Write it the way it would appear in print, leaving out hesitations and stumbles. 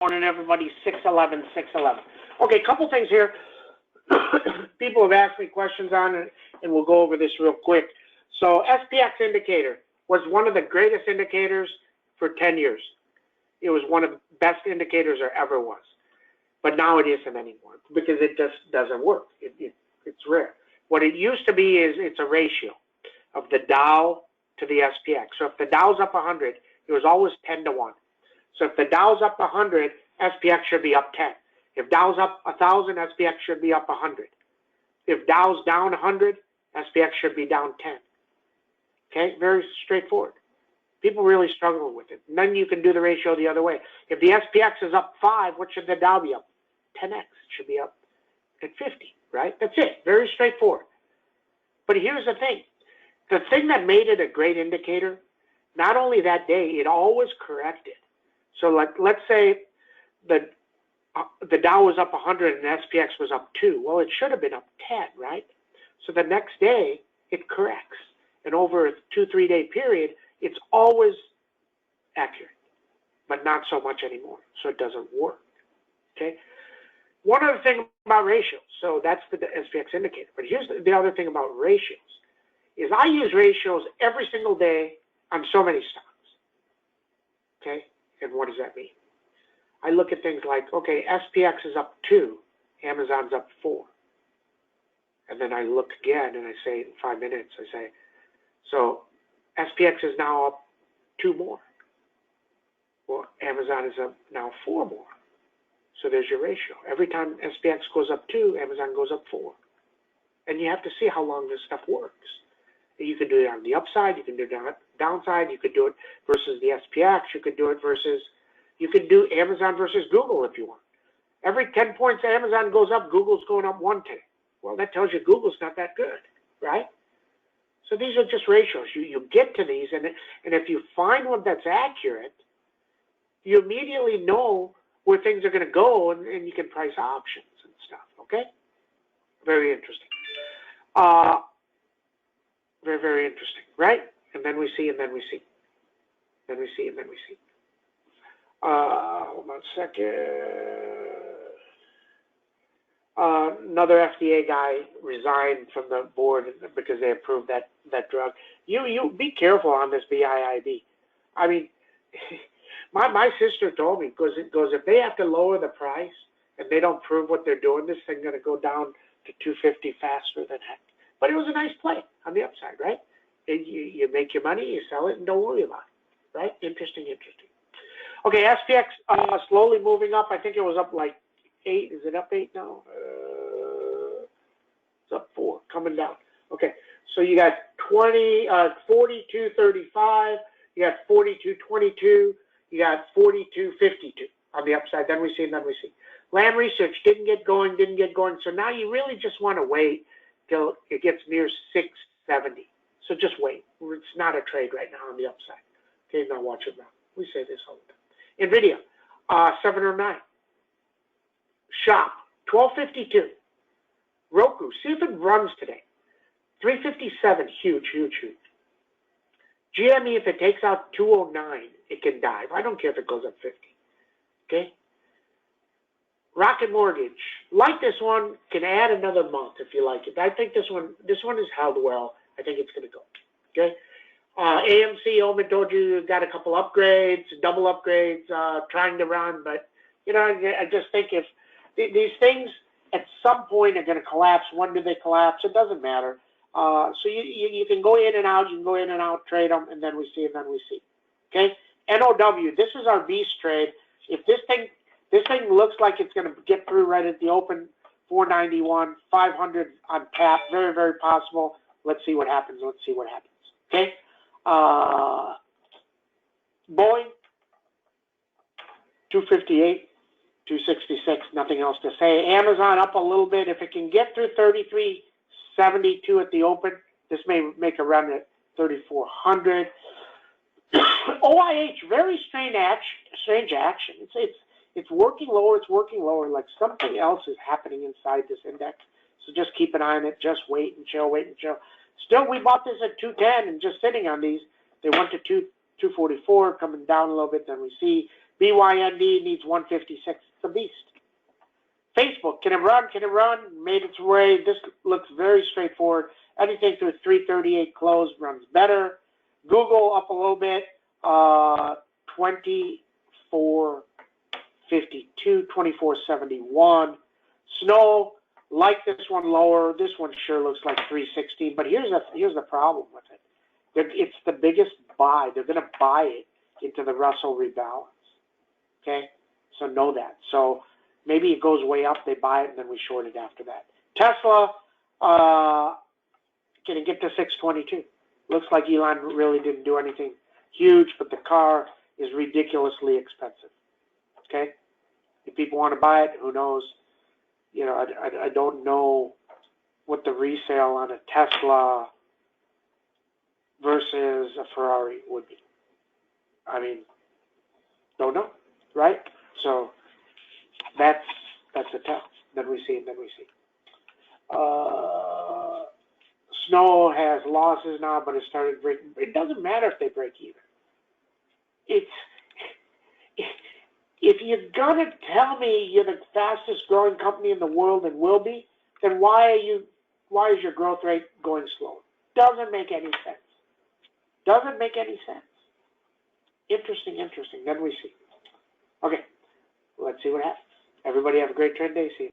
Morning, everybody. 611, 611. Okay, a couple things here. People have asked me questions on it, and we'll go over this real quick. So SPX indicator was one of the greatest indicators for 10 years. It was one of the best indicators there ever was. But now it isn't anymore because it just doesn't work. It's rare. What it used to be is it's a ratio of the Dow to the SPX. So if the Dow's up 100, it was always 10 to 1. So if the Dow's up 100, SPX should be up 10. If Dow's up 1,000, SPX should be up 100. If Dow's down 100, SPX should be down 10. Okay, very straightforward. People really struggle with it. And then you can do the ratio the other way. If the SPX is up 5, what should the Dow be up? 10x. It should be up at 50, right? That's it. Very straightforward. But here's the thing. The thing that made it a great indicator, not only that day, it always corrected. So let's say the Dow was up 100 and SPX was up 2. Well, it should have been up 10, right? So the next day, it corrects. And over a 2-3 day period, it's always accurate, but not so much anymore. So it doesn't work, okay? One other thing about ratios. So that's the SPX indicator. But here's the other thing about ratios is I use ratios every single day on so many stocks, okay? And what does that mean? I look at things like, okay, SPX is up 2, Amazon's up 4. And then I look again and I say, in 5 minutes, I say, so SPX is now up 2 more. Well, Amazon is up now 4 more. So there's your ratio. Every time SPX goes up 2, Amazon goes up 4. And you have to see how long this stuff works. You can do it on the upside, you can do it on the downside, you could do it versus the SPX, you could do it versus, you could do Amazon versus Google if you want. Every 10 points Amazon goes up, Google's going up 1 today. Well, that tells you Google's not that good, right? So these are just ratios. You get to these, and if you find one that's accurate, you immediately know where things are going to go, and you can price options and stuff, okay? Very interesting. Very, very interesting, right? And then we see, and then we see. Then we see, and then we see. Hold on a second. Another FDA guy resigned from the board because they approved that drug. You be careful on this BIIB. I mean, my sister told me, goes if they have to lower the price and they don't prove what they're doing, this thing's going to go down to 250 faster than heck. But it was a nice play on the upside, right? You make your money, you sell it, and don't worry about it, right? Interesting, interesting. Okay, SPX slowly moving up. I think it was up like 8. Is it up 8 now? It's up 4, coming down. Okay, so you got 42.35. You got 42.22. You got 42.52 on the upside. Then we see, and then we see. Lam Research didn't get going. So now you really just want to wait till it gets near 670. So just wait. It's not a trade right now on the upside. Okay, now watch it now. We say this all the time. NVIDIA, 709. Shop, 1252. Roku, see if it runs today. 357, huge, huge, huge. GME, if it takes out 209, it can dive. I don't care if it goes up 50. Okay? Rocket Mortgage, like this one, can add another month if you like it. I think this one is held well. I think it's going to go. Okay? AMC, Omen told you, got a couple upgrades, double upgrades, trying to run, but you know, I just think if these things at some point are going to collapse. When do they collapse? It doesn't matter. So you can go in and out. You can go in and out, trade them, and then we see, and then we see. Okay? NOW, this is our beast trade. If this thing looks like it's going to get through right at the open, 491, 500 on tap, very, very possible. Let's see what happens. Let's see what happens. Okay? Boeing, 258, 266, nothing else to say. Amazon up a little bit. If it can get through 33.72 at the open, this may make a run at 3,400. OIH, very strange action. It's working lower. It's working lower. Like something else is happening inside this index. So just keep an eye on it. Just wait and chill. Wait and chill. Still, we bought this at 210 and just sitting on these. They went to 244, coming down a little bit. Then we see BYND needs 156. It's a beast. Facebook, can it run? Can it run? Made its way. This looks very straightforward. Anything through 338 close runs better. Google up a little bit, 2452, 2471. Snow, like this one lower. This one sure looks like 316. But here's the problem with it. It's the biggest buy. They're going to buy it into the Russell rebalance. Okay, so know that. So maybe it goes way up, they buy it, and then we short it after that. Tesla, can it get to 622? Looks like Elon really didn't do anything huge, but the car is ridiculously expensive. Okay? If people want to buy it, who knows? You know, I don't know what the resale on a Tesla versus a Ferrari would be. I mean, don't know, right? So that's a tell. Then we see. Snow has losses now, but it started breaking. It doesn't matter if they break even. If you're gonna tell me you're the fastest growing company in the world and will be, then why is your growth rate going slow? Doesn't make any sense. Doesn't make any sense. Interesting. Then we see. Okay, let's see what happens. Everybody have a great trade day. See you.